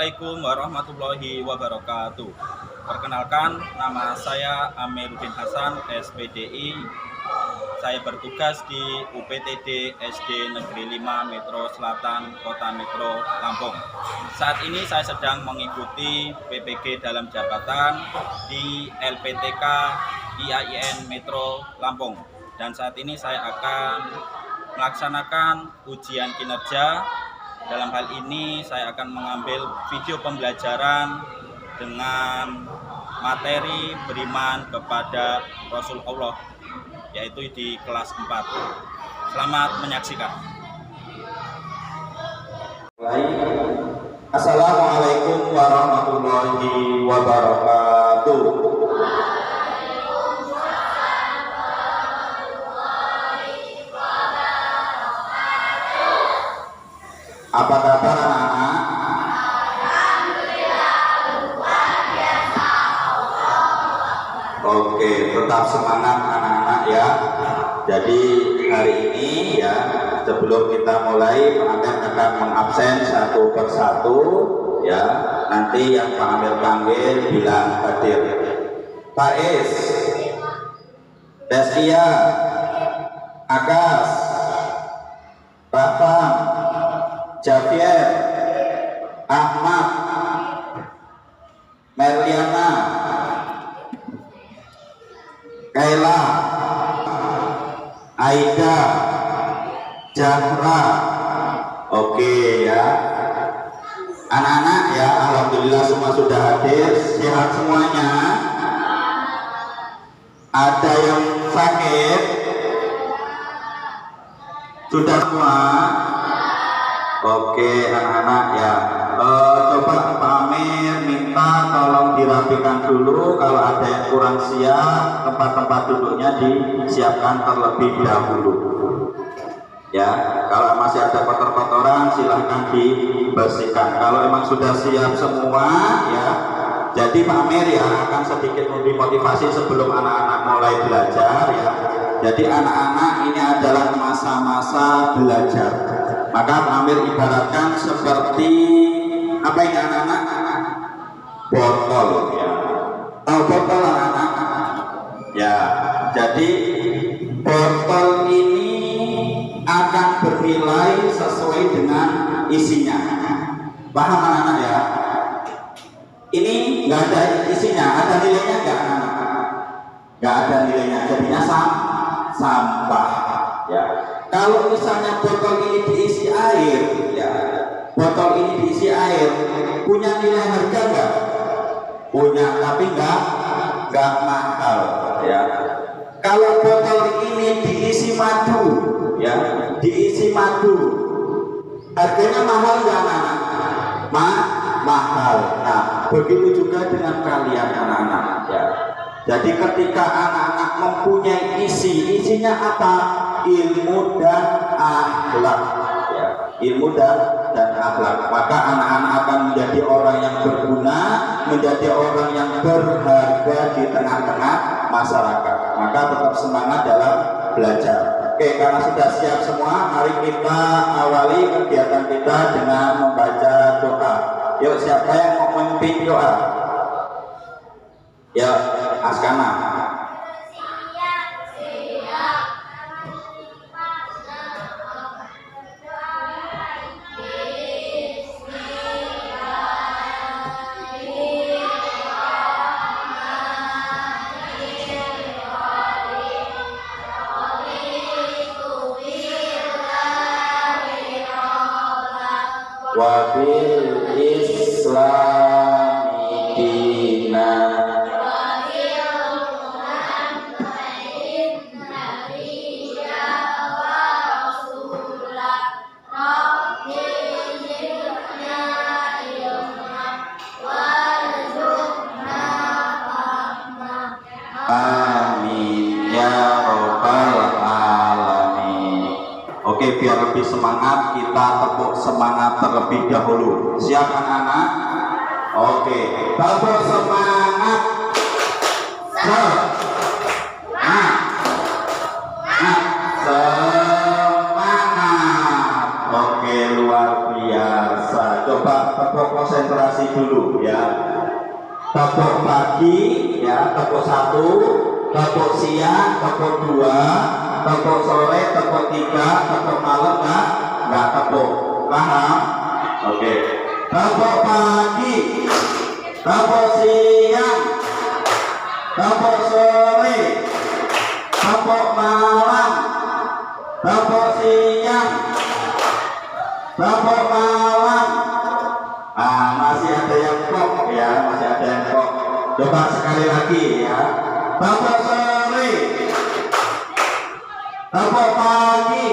Assalamualaikum warahmatullahi wabarakatuh. Perkenalkan, nama saya Amiruddin Hasan, SPDI. Saya bertugas di UPTD SD Negeri 5 Metro Selatan, Kota Metro, Lampung. Saat ini saya sedang mengikuti PPG dalam jabatan di LPTK IAIN Metro Lampung. Dan saat ini saya akan melaksanakan ujian kinerja. Dalam hal ini saya akan mengambil video pembelajaran dengan materi beriman kepada Rasulullah, yaitu di kelas 4. Selamat menyaksikan. Assalamualaikum warahmatullahi wabarakatuh. Apa kabar anak-anak? Oke, tetap semangat anak-anak ya. Jadi hari ini ya, sebelum kita mulai, Pak Amir akan mengabsen satu persatu ya. Nanti yang Pak Amir panggil bilang hadir. Pak Is, Deskia, Agas, Bafam, Javier, Ahmad, Merliana, Kaila, Aida, Jahra. Oke ya, anak-anak ya, alhamdulillah semua sudah hadir. Sehat semuanya? Ada yang sakit? Sudah semua? Oke anak-anak ya, coba Pak Amir minta tolong dirapikan dulu. Kalau ada yang kurang siap, tempat-tempat duduknya disiapkan terlebih dahulu ya. Kalau masih ada kotor-kotoran silahkan dibersihkan. Kalau memang sudah siap semua ya, jadi Pak Amir ya akan sedikit memberi motivasi sebelum anak-anak mulai belajar ya. Jadi anak-anak ini adalah masa-masa belajar. Maka Pak Amir ibaratkan seperti apa ini anak-anak? Botol ya. Tahu botol anak-anak? Ya. Jadi botol ini akan bernilai sesuai dengan isinya. Paham anak-anak ya? Ini nggak ada isinya, ada nilainya nggak anak-anak? Nggak ada nilainya, jadinya sampah ya. Kalau misalnya botol ini diisi air ya, botol ini diisi air, punya nilai harga enggak? Punya, tapi enggak mahal ya. Kalau botol ini diisi madu ya, diisi madu, harganya mahal enggak anak-anak? Mahal. Nah, begitu juga dengan kalian anak-anak ya. Jadi ketika anak-anak mempunyai isinya apa? Ilmu dan akhlak ya. Ilmu dan akhlak, maka anak-anak akan menjadi orang yang berguna, menjadi orang yang berharga di tengah-tengah masyarakat. Maka tetap semangat dalam belajar. Oke, karena sudah siap semua, mari kita awali kegiatan kita dengan membaca doa. Yuk, siapa yang mau memimpin doa? Ya, Askana. Wabil Islami dina amin ya robbal alamin. Oke, biar lebih semangat kita tepuk semangat terlebih dahulu. Siap anak-anak? Oke, tepuk semangat. Semangat. Oke, luar biasa. Coba tepuk konsentrasi dulu ya. Tepuk pagi ya, tepuk 1, tepuk siang, tepuk 2, tepuk sore, tepuk 3, tepuk malam nggak tepuk. Paham? Oke. Tepuk pagi, tepuk siang, tepuk sore, tepuk malam, tepuk siang, tepuk malam. Masih ada yang kok ya, masih ada yang kok. Coba sekali lagi ya. Tepuk sore, tepuk pagi,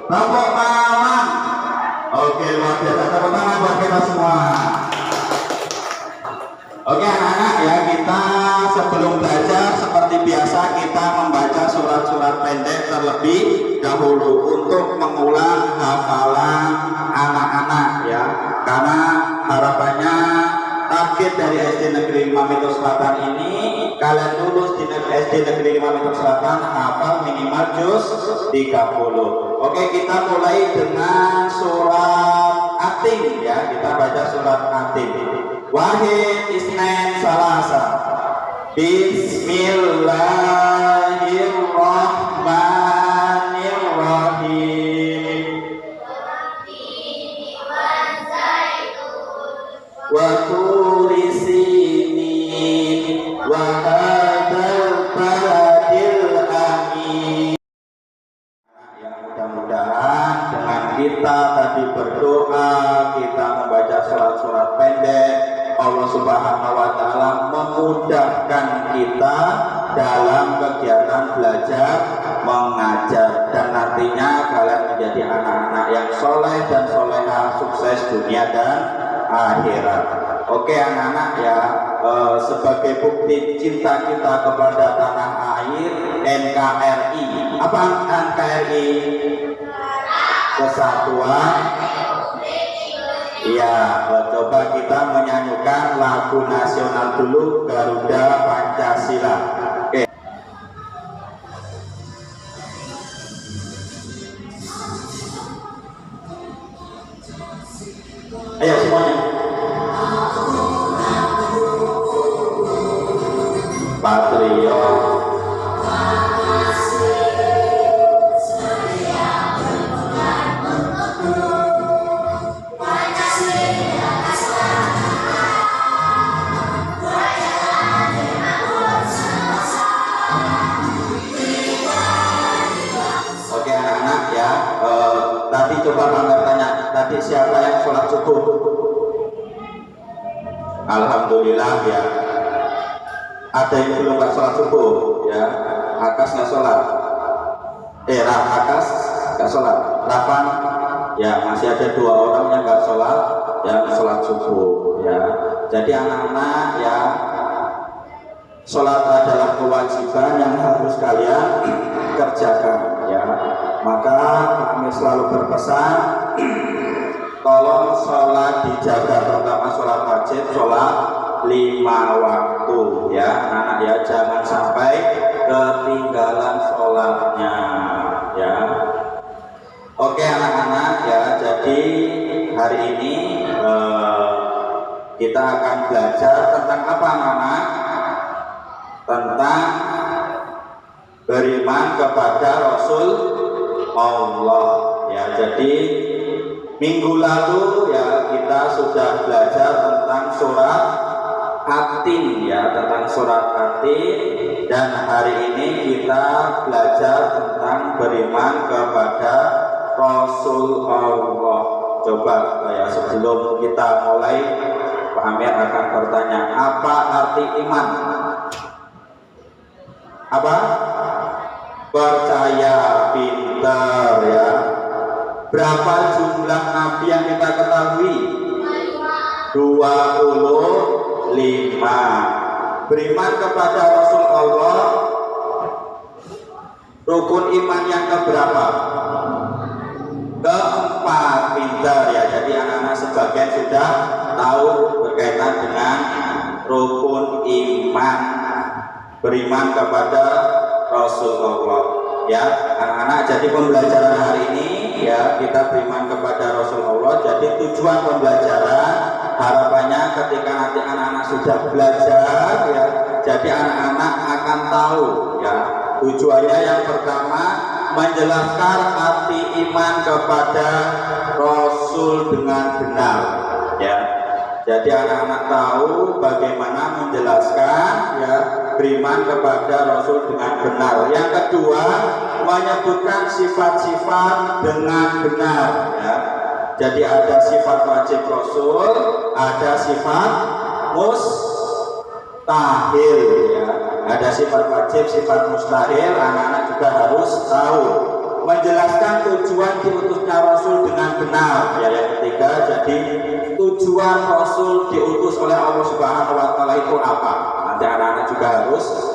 tepuk malam. Oke, luar biasa. Tepuk tangan buat kita semua. Oke anak-anak ya, kita sebelum belajar seperti biasa kita membaca surat-surat pendek terlebih dahulu untuk mengulang hafalan anak-anak ya, karena harapannya target dari SD Negeri 5 Mito Selatan ini kalian lulus di SD Negeri 5 Mito Selatan hafal minimal juz 30. Oke, kita mulai dengan surat Atin ya, kita baca surat Atin. Wahid Isnain Salasa. Bismillahirrahmanirrahim. Wa turi sinin wa hadzal baladil amin. Yang mudah-mudahan dengan kita tadi berdoa, kita membaca surat-surat pendek, Allah Subhanahu wa Ta'ala memudahkan kita dalam kegiatan belajar mengajar, dan nantinya kalian menjadi anak-anak yang soleh dan soleha, sukses dunia dan akhirat. Oke anak-anak ya, sebagai bukti cinta kita kepada tanah air, NKRI. Apa NKRI? Kesatuan. Iya, coba kita menyanyikan lagu nasional dulu, Garuda Pancasila. Oke. Ayo semuanya. Patriot. Tadi coba Bang tanya, tadi siapa yang sholat subuh? Alhamdulillah ya. Ada yang belum nggak sholat subuh ya? Akas nggak sholat? Akas nggak sholat. Rafan ya, masih ada 2 orang yang nggak sholat, yang sholat subuh ya. Jadi anak-anak ya, sholat adalah kewajiban yang harus kalian kerjakan ya. Maka kami selalu berpesan, tolong sholat dijaga, terutama sholat wajib, sholat 5 waktu ya anak ya, jangan sampai ketinggalan sholatnya ya. Oke anak-anak ya, jadi hari ini kita akan belajar tentang apa anak-anak? Tentang beriman kepada Rasul Allah ya. Jadi minggu lalu ya kita sudah belajar tentang surat Atin ya, tentang surat Atin, dan hari ini kita belajar tentang beriman kepada Rasul Allah. Coba ya, sebelum kita mulai Pak Amir akan bertanya, apa arti iman? Apa? Percaya, pintar ya. Berapa jumlah nabi yang kita ketahui? 25. Beriman kepada Rasul Allah, rukun iman yang keberapa? Keempat, pintar ya. Jadi anak-anak sebagian sudah tahu berkaitan dengan rukun iman, beriman kepada Rasulullah ya anak-anak. Jadi pembelajaran hari ini ya, kita beriman kepada Rasulullah. Jadi tujuan pembelajaran harapannya ketika nanti anak-anak sudah belajar ya, jadi anak-anak akan tahu ya. Tujuannya yang pertama menjelaskan arti iman kepada Rasul dengan benar ya. Jadi anak-anak tahu bagaimana menjelaskan ya beriman kepada Rasul dengan benar. Yang kedua, menyebutkan sifat-sifat dengan benar ya. Jadi ada sifat wajib Rasul, ada sifat mustahil ya. Ada sifat wajib, sifat mustahil, anak-anak juga harus tahu. Menjelaskan tujuan diutusnya Rasul dengan benar ya. Yang ketiga, jadi tujuan Rasul diutus oleh Allah Subhanahu wa taala itu apa? Nanti anak-anak juga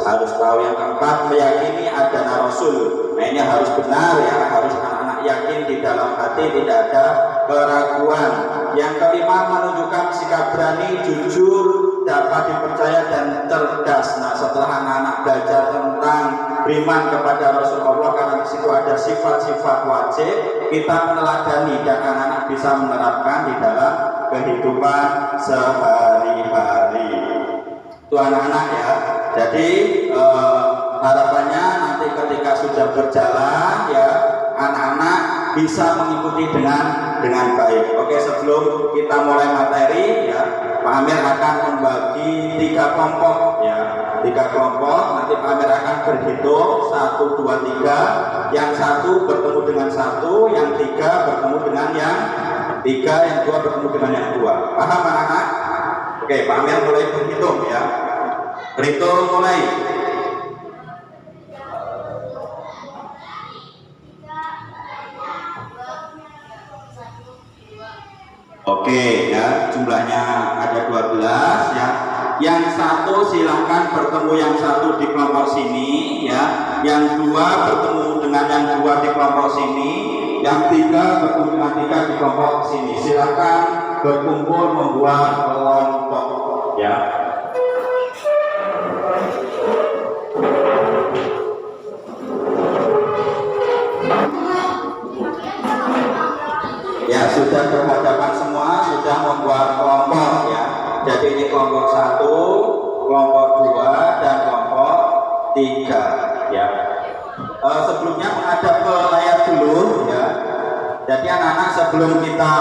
harus tahu. Yang keempat, meyakini adanya Rasul. Nah, ini harus benar ya, harus anak-anak yakin di dalam hati, tidak ada keraguan. Yang kelima, menunjukkan sikap berani, jujur, dapat dipercaya dan cerdas. Nah, setelah anak-anak belajar tentang beriman kepada Rasulullah, karena di situ ada sifat-sifat wajib, kita meneladani dan anak-anak bisa menerapkan di dalam kehidupan sehari-hari. Itu anak-anak ya. Jadi harapannya nanti ketika sudah berjalan ya, anak-anak bisa mengikuti dengan baik. Oke, sebelum kita mulai materi ya, Pak Amir akan membagi 3 kelompok ya. 3 kelompok, nanti Pak Amir akan berhitung 1, 2, 3. Yang 1 bertemu dengan 1, yang 3 bertemu dengan yang 3, yang 2 bertemu dengan yang 2. Paham anak-anak? Oke, Pak Amir mulai berhitung ya. Berhitung mulai. Oke ya, jumlahnya ada 12 ya. Yang 1 silahkan bertemu yang 1 di kelompok sini ya. Yang 2 bertemu dengan yang 2 di kelompok sini. Yang 3 bertemu dengan 3 di kelompok sini. Silahkan berkumpul membuat kelompok ya. Ya, sudah berhadapan semua, sudah membuat kelompok ya. Jadi ini kelompok 1, kelompok 2, dan kelompok 3 ya. Sebelumnya menghadap ke layar dulu ya. Jadi anak-anak, sebelum kita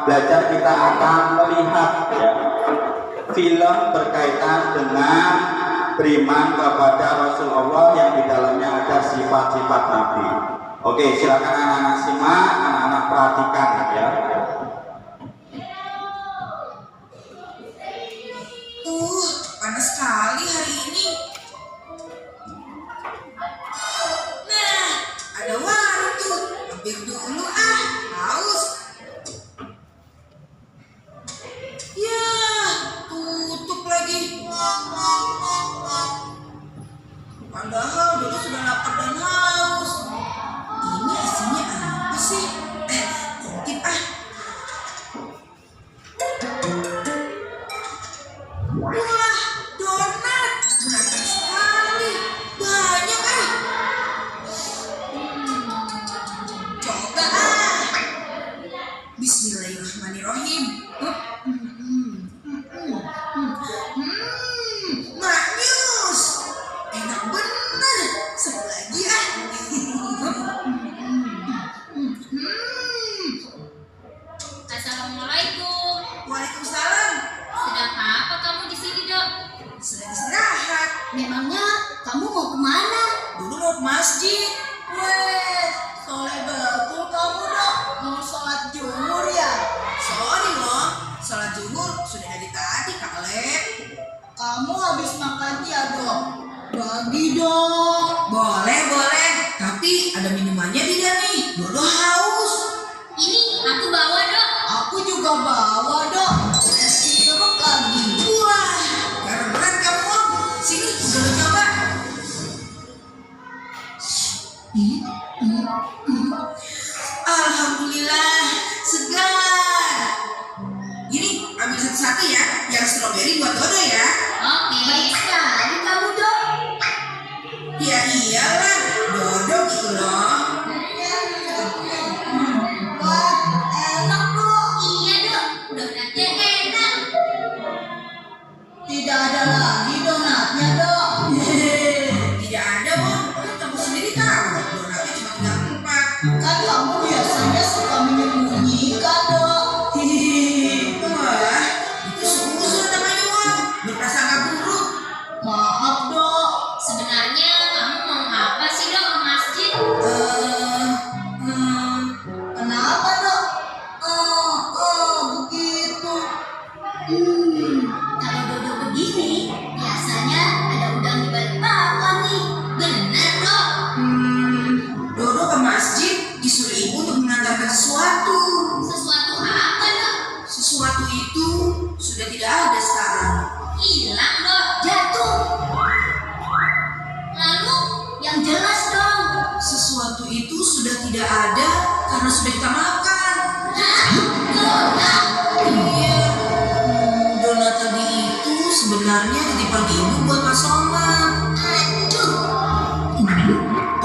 belajar, kita akan melihat ya film berkaitan dengan beriman kepada Rasulullah yang di dalamnya ada sifat-sifat Nabi. Oke, silakan anak-anak simak, anak-anak perhatikan ya. Panas sekali hari ini. Nah, ada warung tuh. Mampir dulu haus. Ya, tutup lagi. Padahal dulu sudah lapar dan haus. Ini isinya apa sih? Intip Wah, donat. Menantang sekali. Banyak Coba Bismillahirrahmanirrahim. Maknyus. Enak bener. Satu lagi Assalamualaikum. Waalaikumsalam. Sedang apa kamu di sini, Dok? Sedang istirahat. Memangnya kamu mau kemana? Dulu mau ke masjid. Weh, soleh betul kamu, Dok. Mau sholat zuhur ya? Sorry loh, sholat zuhur sudah dari tadi, Kak Le. Kamu habis makan ya, Dok? Bagi dong. Boleh. Tapi ada minumannya tidak nih? Dodo haus. Ini aku bawa, Dok. Aku juga bawa, Dok. Ada sirup lagi. Wah, keren kamu, Om. Sini, dulu coba. Alhamdulillah, segar. Ini ambil satu-satu ya. Yang stroberi buat Dodo ya. Oke. Baik sekali kamu, Dok. Ya iyalah, Dodo gitu loh. Wah, enak, Dok. Iya, Dok. Donatnya enak. Kan kamu biasanya suka menyembunyikan dok. Hihihi. Wah, itu seuzur namanya Wak. Berprasangka buruk. Maaf dok. Sebenarnya kamu mau apa sih dok ke masjid? Kenapa dok? Begitu. Kalau Dodo begini, biasanya ada udang di balik papan nih. Benar dok. Dodo ke masjid disuruh ibu untuk mengantarkan sesuatu. Sesuatu apa dok? Sesuatu itu sudah tidak ada sekarang. Hilang dok. Jatuh. Lalu yang jelas dong. Sesuatu itu sudah tidak ada karena sudah kita makan. Donat. Iya. Donat tadi itu sebenarnya titipan ibu buat Pak Somad. Aduh.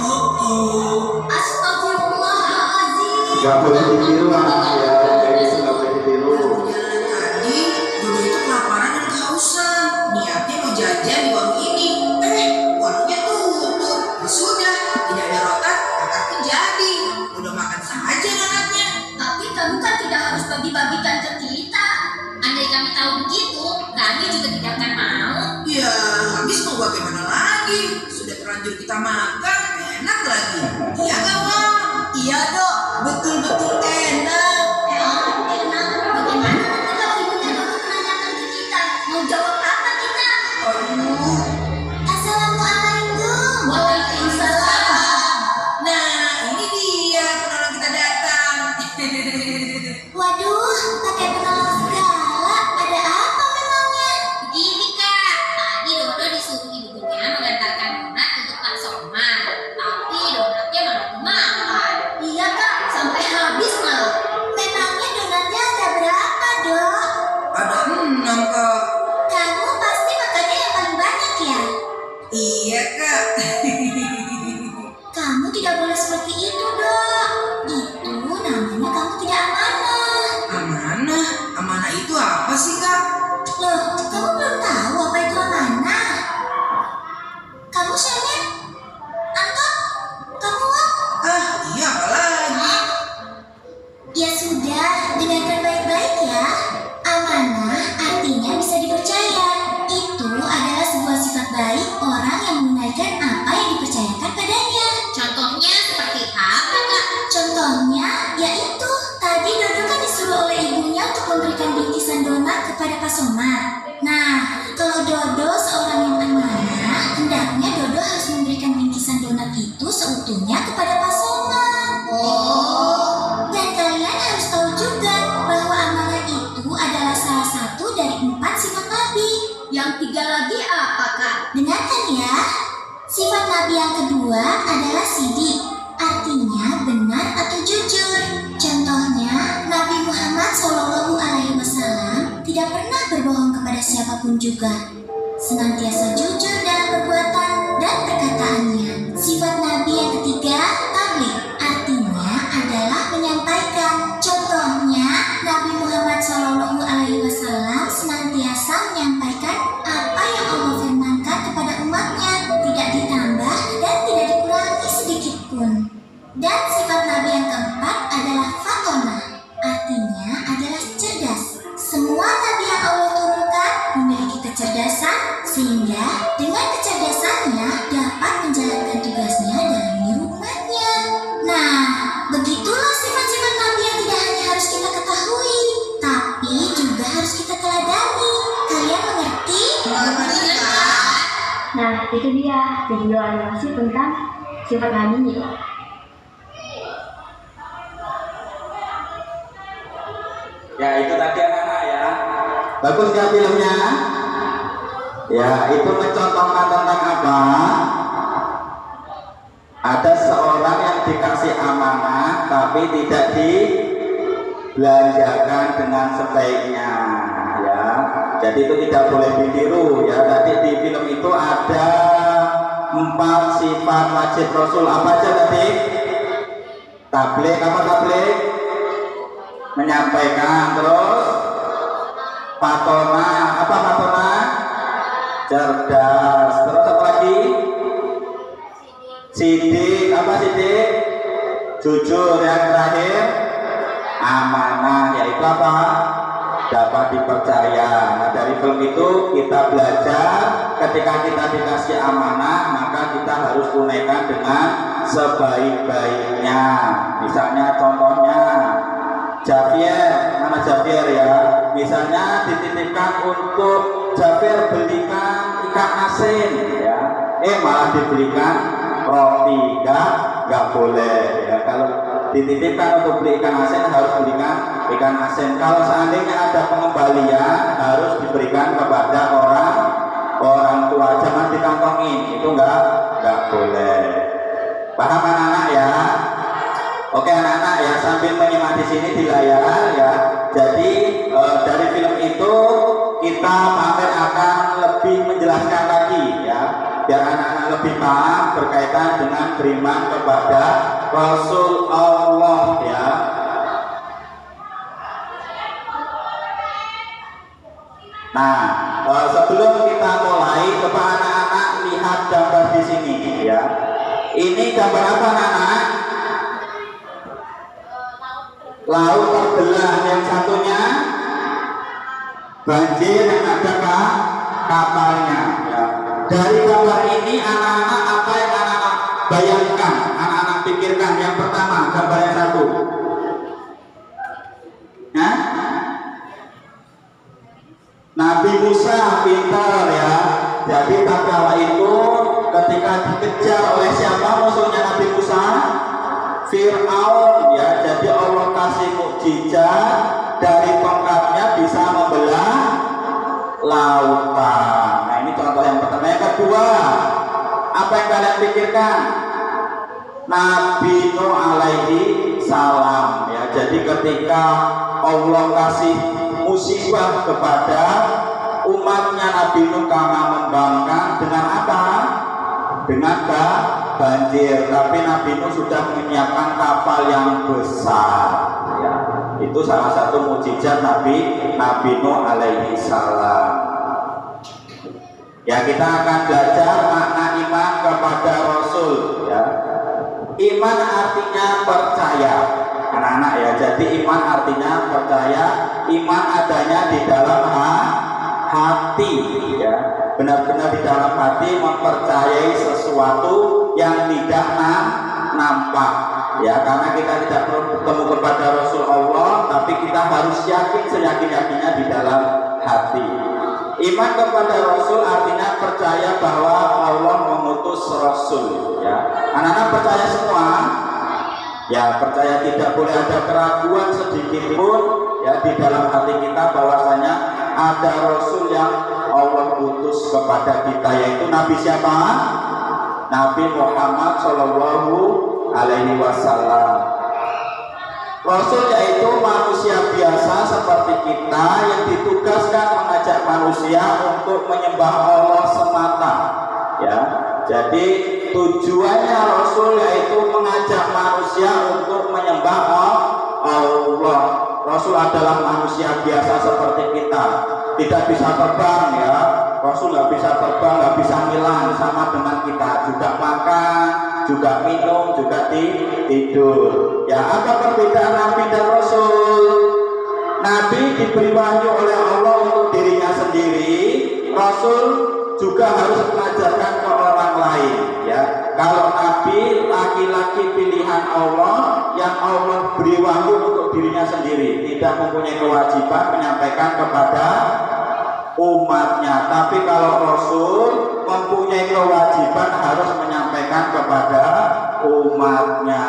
Oh. Astagfirullahaladzim. Gak boleh ditiru lah ya, kayak gitu gak boleh ditiru. Jalan tadi, Dodo itu kelaparan dan kehausan. Niatnya mau jajan di warung ini. Warungnya tutup. Ya sudah, tidak ada rotan, akar pun jadi. Dodo makan saja donatnya. Tapi kamu kan tidak harus bagi-bagikan ke kita. Andai kami tahu begitu, kami juga tidak akan mau. Ya, habis mau bagaimana lagi? Sudah terlanjur kita makan, enak lagi. Iya gak, Wak? Iya, Dok. Betul-betul enak. Enak. Bagaimana nanti kalau ibunya Dodo menanyakan ke kita? Mau jawab apa kita? Aduh. Assalamualaikum. Waalaikumsalam. Nah, ini dia penolong kita datang. Waduh, pakai penolong segala. Ada apa memangnya? Begini kak, tadi Dodo disuruh ibunya mengantarkan donat untuk Pak Somad. Tapi donatnya malah dimakan. Iya kak, sampai habis malah. Memangnya donatnya ada berapa dok? Ada 6, Kak. Kamu pasti makannya yang paling banyak ya? Iya, Kak. Kamu tidak boleh seperti itu dok. Itu namanya kamu tidak amanah. Amanah? Amanah itu apa sih, Kak? Loh, kamu belum tahu apa itu amanah? Kamu Syanet? Anton? Kamu Wak? Iya, apa lagi? Ya sudah, dengarkan baik-baik ya. Amanah artinya bisa dipercaya. Itu adalah sebuah sifat baik orang yang menunaikan apa yang dipercayakan padanya. Contohnya seperti apa kak? Contohnya yaitu tadi Dodo kan disuruh oleh ibunya untuk memberikan bingkisan donat kepada Pak Somad. Nah, kalau Dodo seorang yang amanah, hendaknya Dodo harus memberikan bingkisan donat itu seutuhnya kepada Pak Somad. Oh. Dan kalian harus tahu juga bahwa amanah itu adalah salah satu dari 4 sifat Nabi. Yang 3 lagi apa kak? Dengarkan ya. Sifat Nabi yang kedua adalah sidik, artinya benar atau jujur. Contohnya, Nabi Muhammad SAW tidak pernah berbohong kepada siapapun juga. Senantiasa jujur dalam perbuatan dan perkataannya. Sifat Nabi yang ketiga, tabligh, artinya adalah menyampaikan. Contohnya, Nabi Muhammad SAW senantiasa menyampaikan apa yang Allah firmankan kepada umatnya, tidak ditambah dan tidak dikurangi sedikit pun. Dan sifat Nabi yang keempat adalah fatona, artinya adalah cerdas. Semua Nabi yang Allah turunkan memiliki kecerdasan, sehingga dengan kecerdasannya dapat menjalankan tugasnya dalam meniru umatnya. Nah, begitulah sifat-sifat Nabi yang tidak hanya harus kita ketahui, tapi juga harus kita teladani. Kalian mengerti? Nah, itu dia video animasi tentang sifat Nabi. Ya itu tadi anak-anak ya. Bagus nggak filmnya? Ya itu mencontohkan tentang apa? Ada seorang yang dikasih amanah tapi tidak dibelanjakan dengan sebaiknya ya. Jadi itu tidak boleh ditiru ya. Tadi di film itu ada 4 sifat wajib Rasul. Apa aja tadi? Tabligh, apa tabligh? Menyampaikan, terus fatona, apa fatona? Cerdas, terus apa lagi? Sidik, apa sidik? jujur. Yang terakhir amanah, yaitu apa? Dapat dipercaya. Nah, dari film itu kita belajar ketika kita dikasih amanah maka kita harus tunaikan dengan sebaik-baiknya. Misalnya contohnya Javier, mana Javier ya? Misalnya dititipkan untuk Javier belikan ikan asin ya. Malah dibelikan roti, enggak boleh ya. Kalau dititipkan untuk beli ikan asin harus belikan ikan asin. Kalau seandainya ada pengembalian harus diberikan kepada orang tua, jangan dikantongin, itu enggak boleh. Paham anak-anak ya? Oke anak-anak ya, sambil menyimak di sini di layar ya. Jadi dari film itu kita pamer akan lebih menjelaskan lagi ya, biar anak-anak lebih paham berkaitan dengan beriman kepada Rasul Allah ya. Nah, sebelum kita mulai, coba anak-anak lihat gambar di sini ya. Ini gambar apa anak-anak? Laut terbelah. Yang satunya banjir yang ada kapalnya ya. Dari gambar ini anak-anak apa yang anak-anak bayangkan, anak-anak pikirkan? Yang pertama, gambar yang satu. Nah, Nabi Musa pintar ya. Jadi tatkala itu ketika dikejar oleh siapa musuhnya Nabi Musa? Fir'aun ya. Jadi Allah kasih mukjizat, dari tongkatnya bisa membelah lautan. Nah, ini contoh yang pertama. Yang kedua, apa yang kalian pikirkan? Nabi Nuh alaihi salam ya. Jadi ketika Allah kasih musibah kepada umatnya Nabi Nuh karena membangkang dengan apa? Dengan banjir. Tapi Nabi Nuh sudah menyiapkan kapal yang besar ya. Itu salah satu mukjizat Nabi Nuh alaihi salam. Ya, kita akan belajar makna iman kepada Rasul ya. Iman artinya percaya anak-anak ya. Jadi iman artinya percaya, iman adanya di dalam hati ya. Benar-benar di dalam hati mempercayai sesuatu yang tidak nampak ya. Karena kita tidak perlu bertemu kepada Rasul Allah, tapi kita harus yakin seyakin-yakinnya di dalam hati. Iman kepada Rasul artinya percaya bahwa Allah mengutus Rasul ya. Anak-anak percaya semua? Ya, percaya, tidak boleh ada keraguan sedikit pun ya di dalam hati kita bahwasanya ada Rasul yang Allah utus kepada kita, yaitu Nabi siapa? Nabi Muhammad Shallallahu Alaihi Wasallam. Rasul yaitu manusia biasa seperti kita yang ditugaskan mengajak manusia untuk menyembah Allah semata ya. Jadi tujuannya Rasul yaitu mengajak manusia untuk menyembah Allah. Rasul adalah manusia biasa seperti kita, tidak bisa terbang ya. Rasul nggak bisa terbang, nggak bisa ngilang, sama dengan kita, juga makan, juga minum, juga tidur. Ya, apa perbedaan Nabi dan Rasul? Nabi diberi wahyu oleh Allah untuk dirinya sendiri. Rasul juga harus mengajarkan ke orang lain. Ya, kalau Nabi laki-laki pilihan Allah yang Allah beri wahyu untuk dirinya sendiri, tidak mempunyai kewajiban menyampaikan kepada umatnya. Tapi kalau Rasul mempunyai kewajiban harus menyampaikan kepada umatnya.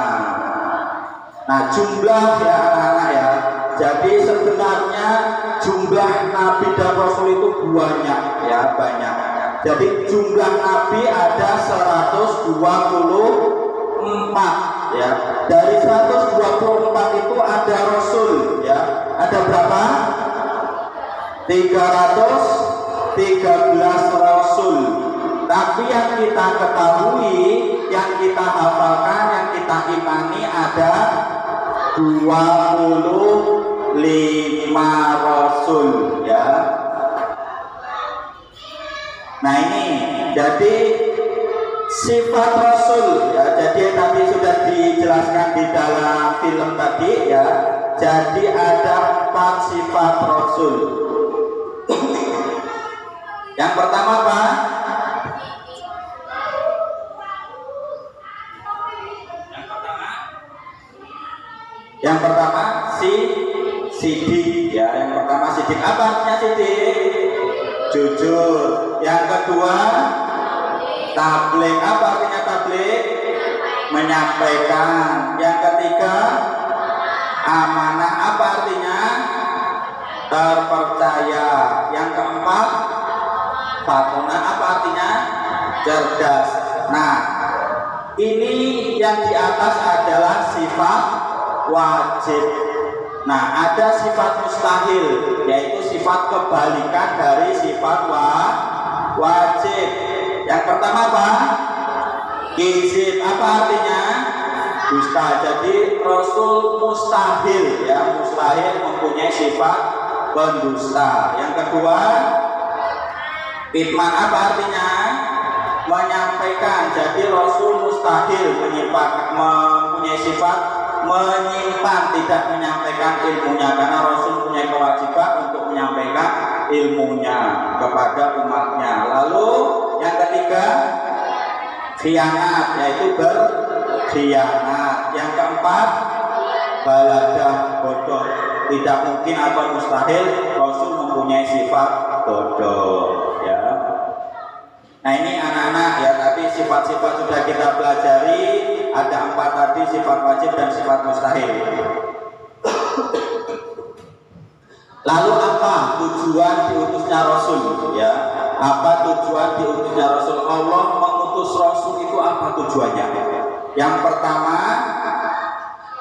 Nah, jumlah ya anak-anak ya. Jadi sebenarnya jumlah Nabi dan Rasul itu banyak ya, banyak. Jadi jumlah Nabi ada 124 ya. Dari 124 itu ada Rasul ya. Ada berapa? 313 Rasul. Tapi yang kita ketahui, yang kita hafalkan, yang kita imani ada 25 Rasul ya. Nah ini, jadi sifat Rasul ya. Jadi tadi sudah dijelaskan di dalam film tadi ya. Jadi ada 4 sifat Rasul. Yang pertama apa? Yang pertama sidik ya. Yang pertama sidik. Apa artinya sidik? Jujur. Yang kedua tabligh. Apa artinya tabligh? Menyampaikan. Yang ketiga amanah. Apa artinya? Terpercaya. Yang keempat fatona. Apa artinya? Cerdas. Nah, ini yang di atas adalah sifat wajib. Nah, ada sifat mustahil, yaitu sifat kebalikan dari sifat wajib. Yang pertama apa? Kizib. Apa artinya? Dusta. Jadi Rasul mustahil ya, mustahil mempunyai sifat pendusta. Yang kedua, kitman. Apa artinya? Menyampaikan. Jadi Rasul mustahil mempunyai sifat menyimpan, tidak menyampaikan ilmunya, karena Rasul punya kewajiban untuk menyampaikan ilmunya kepada umatnya. Lalu yang ketiga khianat, yaitu berkhianat. Yang keempat baladah, bodoh. Tidak mungkin atau mustahil Rasul mempunyai sifat bodoh ya. Nah, ini anak-anak ya, tadi sifat-sifat sudah kita pelajari. Ada 4 tadi, sifat wajib dan sifat mustahil. Lalu apa tujuan diutusnya Rasul ya? Apa tujuan diutusnya Rasul? Allah mengutus Rasul itu apa tujuannya? Yang pertama,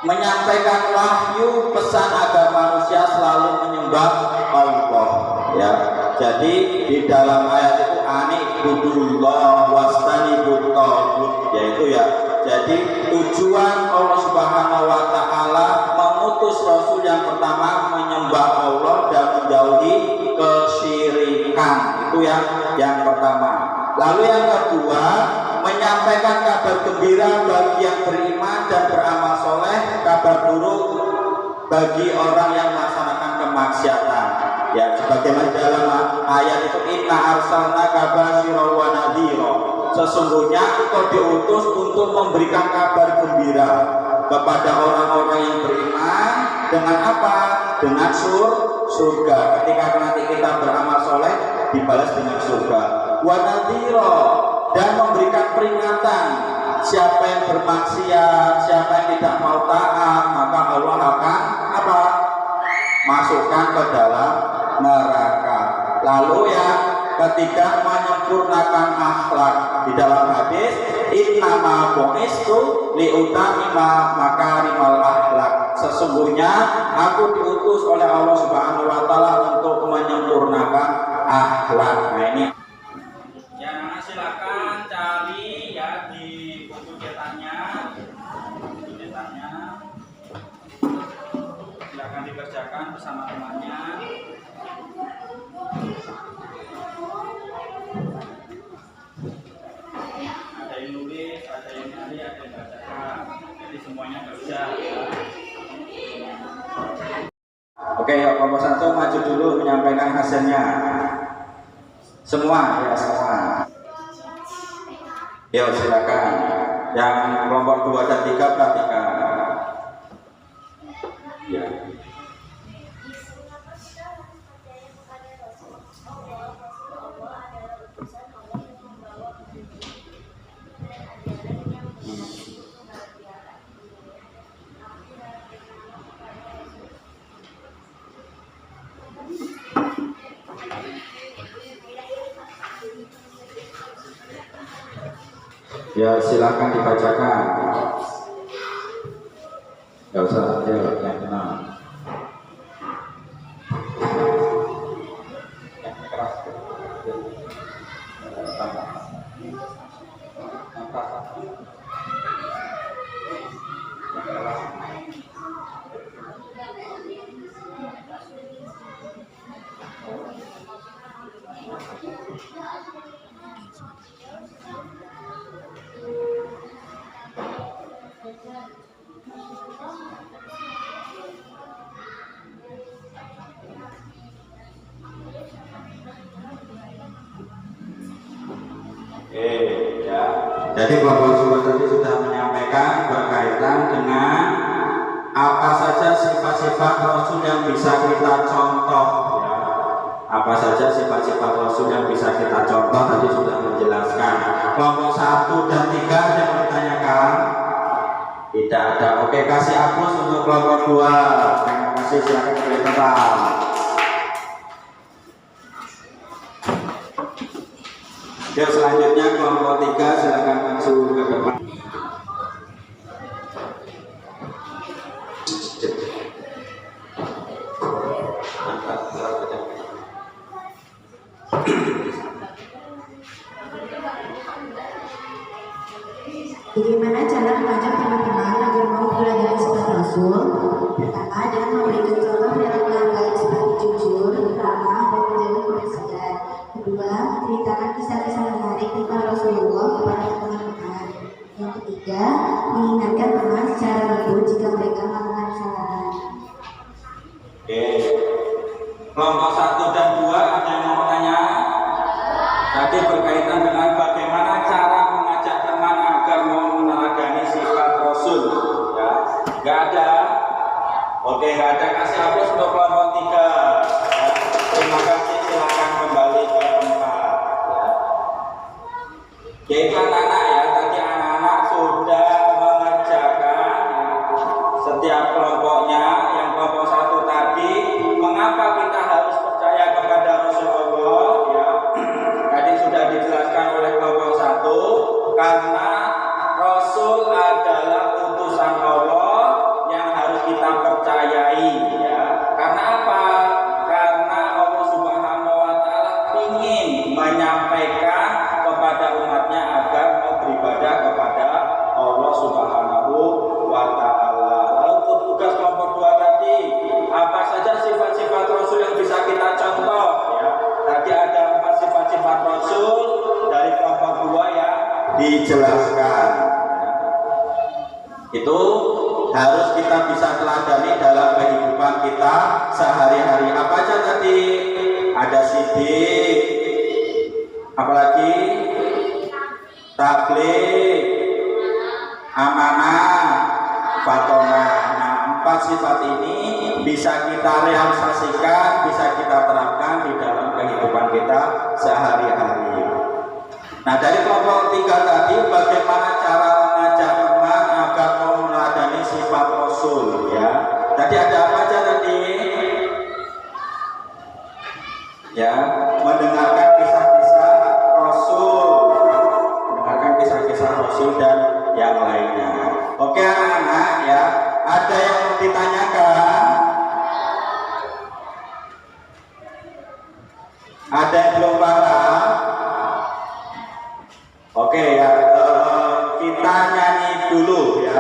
menyampaikan wahyu pesan agar manusia selalu menyembah Allah ya. Jadi di dalam ayat itu ani'budullah wastanibut taghut, yaitu ya. Jadi tujuan Allah Subhanahu wa taala mengutus Rasul yang pertama menyembah Allah dan menjauhi kesyirikan. Itu yang pertama. Lalu yang kedua, menyampaikan kabar gembira bagi yang beriman dan beramal soleh, kabar buruk bagi orang yang melaksanakan kemaksiatan. Ya, sebagaimana dalam ayat itu inna arsalnaka basyiran wa nadhira. Sesungguhnya engkau diutus untuk memberikan kabar gembira kepada orang-orang yang beriman dengan apa? Dengan surga. Ketika nanti kita beramal soleh dibalas dengan surga. Wa nadhira, dan memberikan peringatan. Siapa yang bermaksiat, siapa yang tidak mau taat, maka Allah akan apa? Masukkan ke dalam neraka. Lalu yang ketiga, menyempurnakan akhlak. Di dalam hadis innama bu'istu liutamima makarimal akhlak. Sesungguhnya aku diutus oleh Allah Subhanahu wa taala untuk menyempurnakan akhlak. Nah, ini ya, silakan cari ya di buku cetaknya. Silakan dikerjakan bersama temannya. Ada yang nulis, ada yang nyari, ada yang bacakan. Jadi semuanya kerja ya. oke, yuk kelompok 1 maju dulu menyampaikan hasilnya. Semua ya, semua. Yuk silakan. Yang kelompok 2 dan 3 perhatikan. Ya. Ya, silakan dibacakan. Gak usah, ya, yang tenang. Yang keras. Jadi kelompok 2 tadi sudah menyampaikan berkaitan dengan apa saja sifat-sifat Rasul yang bisa kita contoh, ya. Apa saja sifat-sifat Rasul yang bisa kita contoh tadi sudah menjelaskan. Kelompok 1 dan 3 ada yang bertanyakan? Tidak ada. Oke, kasih hapus untuk kelompok 2. Terima kasih, silakan beri tempat. Ya, selanjutnya kelompok 3 silakan maju ke depan. Bagaimana cara mengajak teman-teman agar mau belajar sifat Rasul? Pertama, dengan memberikan contoh dalam menghargai seperti jujur, ramah, dan menjaga kebersihan. Kedua, menceritakan kisah-kisah menarik tentang Rasulullah kepada teman-teman. Yang ketiga, mengingatkan teman secara lembut jika mereka melakukan kesalahan. Oke. Kelompok 1 dan 2 ada yang mau bertanya? Tadi berkaitan dengan bagaimana cara mengajak teman agar mau meneladani sifat Rasul, ya. Nggak ada. Oke, nggak ada. Kasih hapus untuk kelompok 3, ya. Terima kasih, silakan kembali ke tempat, ya. Jadi anak-anak, ya, tadi anak-anak sudah mengerjakan, ya, setiap kelompoknya. Yang kelompok 1 tadi, mengapa kita harus percaya kepada Rasulullah, ya. Tadi sudah dijelaskan oleh kelompok 1, karena Rasul adalah utusan Allah yang harus kita percayai, ya. Karena apa? Karena Allah Subhanahu wa Ta'ala ingin menyampaikan kepada umatnya agar mau beribadah kepada Allah Subhanahu wa Ta'ala. Lalu tugas kelompok 2 tadi, apa saja sifat-sifat Rasul yang bisa kita contoh, ya. Tadi ada 4 sifat-sifat Rasul dari kelompok 2 yang dijelaskan, ya. Itu harus kita bisa teladani dalam kehidupan kita sehari-hari. Apa aja tadi? Ada sidik, apalagi tabligh, amanah, fatonah. Nah, 4 sifat ini bisa kita realisasikan, bisa kita terapkan di dalam kehidupan kita sehari-hari. Nah, dari kelompok 3 tadi, bagaimana cara mengajak teman agar mau meneladani sifat Rasul, ya. Tadi ada apa aja tadi? Ya, mendengarkan kisah-kisah Rasul, mendengarkan kisah-kisah Rasul dan yang lainnya. Oke anak-anak, ya, ada yang mau ditanyakan? Ada yang belum paham? Oke, ya, kita nyanyi dulu, ya.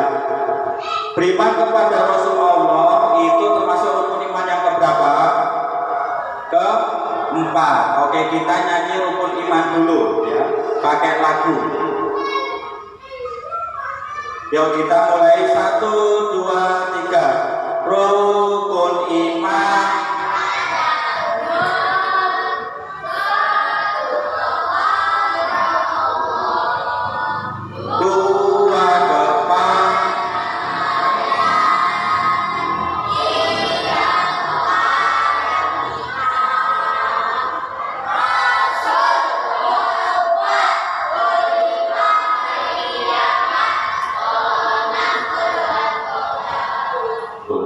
Beriman kepada Rasulullah itu termasuk rukun iman yang keberapa? Keempat. Oke, kita nyanyi rukun iman dulu, ya, pakai lagu. Yuk kita mulai 1, 2, 3. Rukun iman. Dua depan.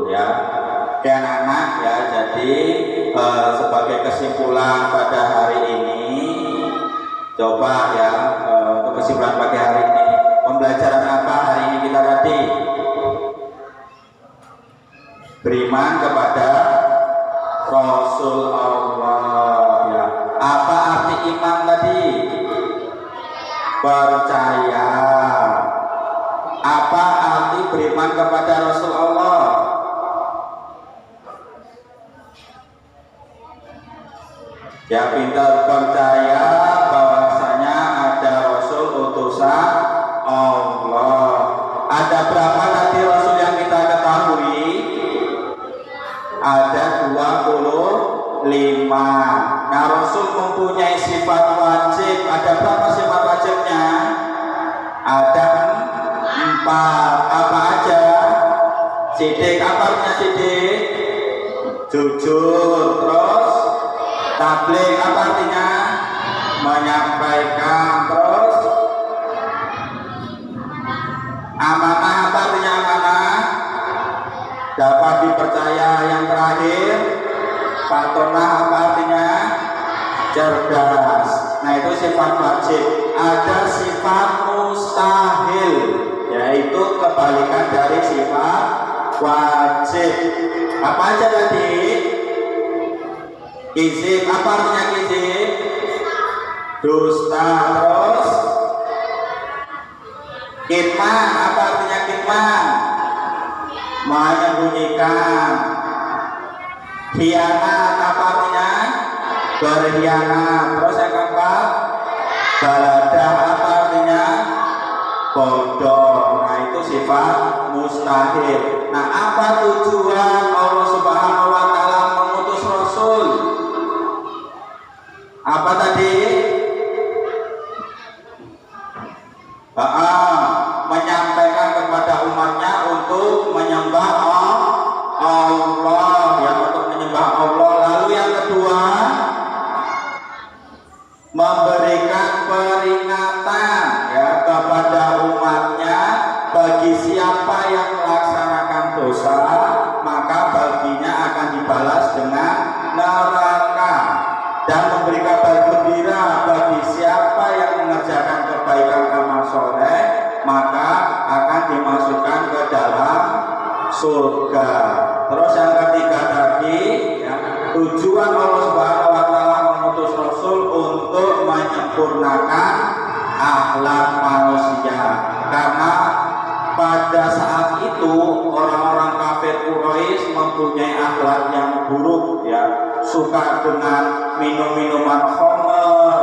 Ya, oke anak-anak, ya, jadi sebagai kesimpulan pada hari ini, coba, ya, untuk kesimpulan pagi hari ini, pembelajaran apa hari ini kita tadi? Beriman kepada Rasul Allah, ya. Apa arti iman tadi? Percaya. Apa arti beriman kepada Rasul Allah? Ya, pintar percaya bahwasanya ada Rasul utusan Allah. Ada berapa tadi Rasul yang kita ketahui? Ada 25. Nah, Rasul mempunyai sifat wajib. Ada berapa sifat wajibnya? Ada 4. Apa aja? Sidik, apa artinya sidik? Jujur. Terus tabligh, apa artinya? Menyampaikan. Terus amanah, apa artinya amanah? Dapat dipercaya. Yang terakhir fatonah, apa artinya? Cerdas. Nah, itu sifat wajib. Ada sifat mustahil, yaitu kebalikan dari sifat wajib. Apa aja tadi? Kizib, apa artinya kizib? Dusta. Terus kitman, apa artinya kitman? Menyembunyikan. Khianat, apa artinya? Berkhianat. Terus yang keempat, baladah, apa artinya? Bodoh. Nah, itu sifat mustahil. Nah, apa tujuan Allah Subhanahu wa Ta'ala mengutus Rasul? Apa tadi? Menyampaikan kepada umatnya untuk menyembah Allah, ya, untuk menyembah Allah. Lalu yang kedua, memberikan peringatan, ya, kepada umatnya, bagi siapa yang melaksanakan dosa maka baginya akan dibalas dengan neraka, dan memberi kabar gembira bagi siapa yang mengerjakan kebaikan amal soleh maka akan dimasukkan ke dalam surga. Terus yang ketiga tadi, ya, tujuan Allah Subhanahu wa Ta'ala mengutus Rasul untuk menyempurnakan akhlak manusia, karena pada saat itu orang-orang kafir Quraisy mempunyai akhlak yang buruk, ya, suka dengan minum-minuman khamr,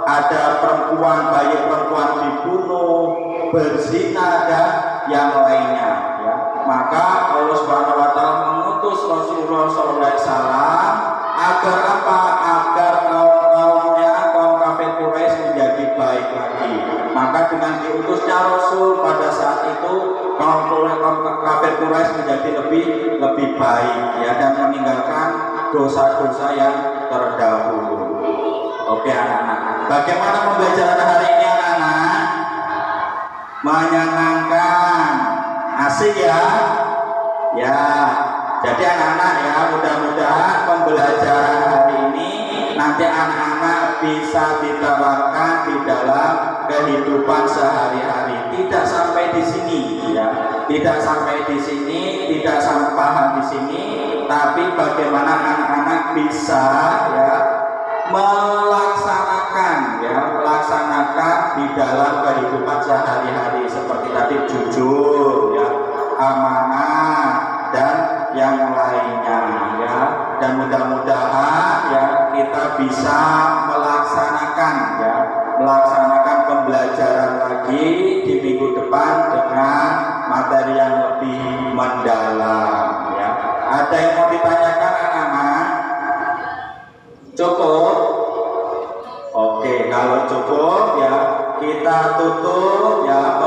ada perempuan, bayi perempuan dibunuh, berzina, dan yang lainnya, ya. Maka Allah Subhanahu wa Ta'ala mengutus Rasulullah SAW agar apa? Agar kaum kafir Quraisy menjadi baik lagi. Maka dengan diutusnya Rasul pada saat itu kaum kafir Quraisy menjadi lebih baik, ya, dan meninggalkan dosa-dosa yang terdahulu. Oke anak-anak, bagaimana pembelajaran hari ini anak-anak? Menyenangkan, asik ya? Ya, jadi anak-anak, ya, mudah-mudahan pembelajaran hari ini nanti anak-anak bisa diterapkan di dalam kehidupan sehari-hari. Tidak sampai di sini, ya, tidak sampai di sini, tidak sampai paham di sini, tapi bagaimana anak-anak bisa, ya, melaksanakan di dalam kehidupan sehari-hari seperti tadi jujur, ya, amanah, dan yang lainnya, ya. Dan mudah-mudahan, ya, kita bisa melaksanakan pembelajaran lagi di minggu depan dengan materi yang lebih mendalam, ya. Ada yang mau ditanyakan anak-anak? Cukup? Oke, kalau cukup, ya, kita tutup, ya,